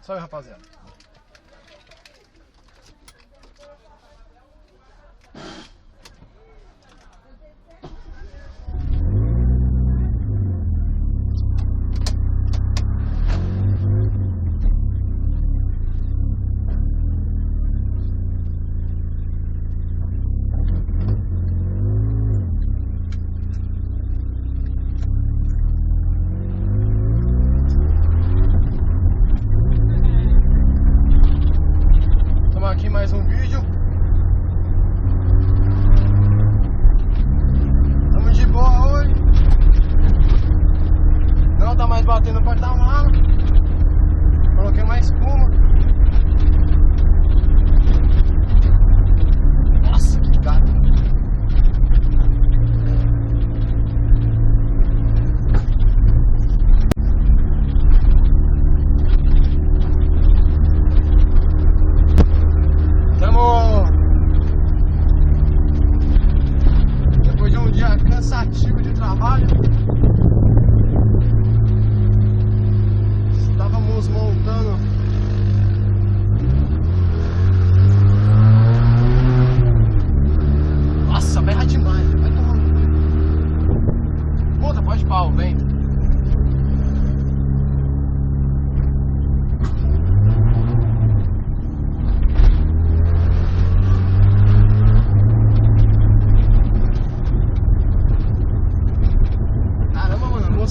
Só aí, rapaziada. Aqui mais um vídeo. Estamos de boa hoje. Não tá mais batendo no porta-mala. Coloquei mais espuma. Nossa, que gato. Depois de um dia cansativo de trabalho, estávamos montando nossa, berra demais, vai tomando. Puta, pode pau, vem.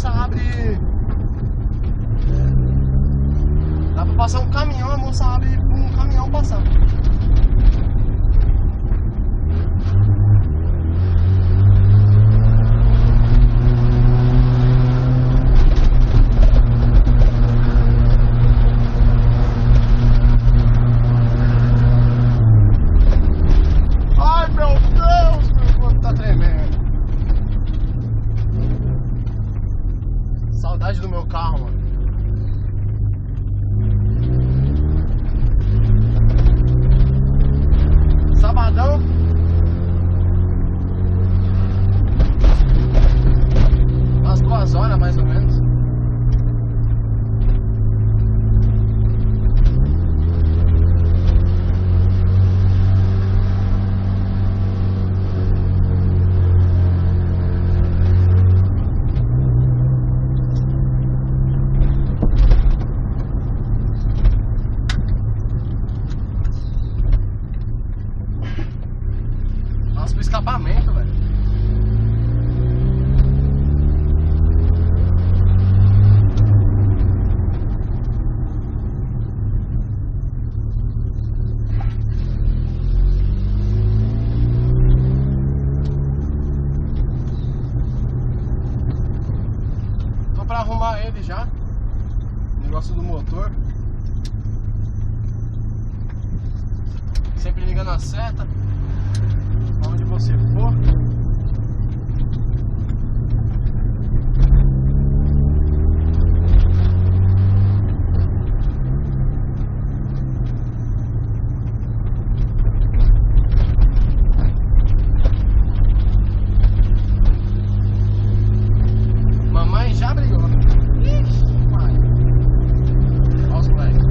Abre. Dá pra passar um caminhão, a moça abre um caminhão passar. Ai meu Deus, meu corpo tá tremendo. Saudade do meu carro, mano. Sabadão. Umas 2 horas mais ou menos. Nossa, pro escapamento, velho. Tô pra arrumar ele já. Negócio do motor. Sempre ligando a seta. Onde você for. Mamãe já brigou. Ixi, pai. Olha os moleques.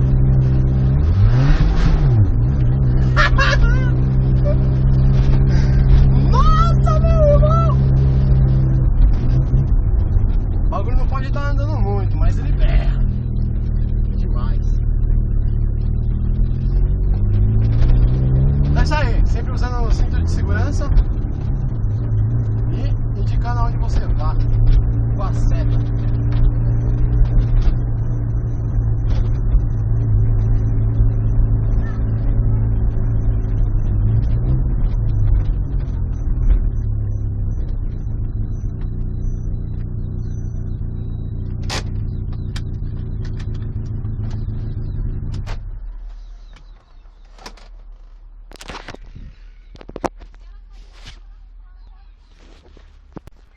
Nossa, meu irmão! O bagulho não pode estar andando muito, mas ele berra demais. É isso aí, sempre usando o cinto de segurança.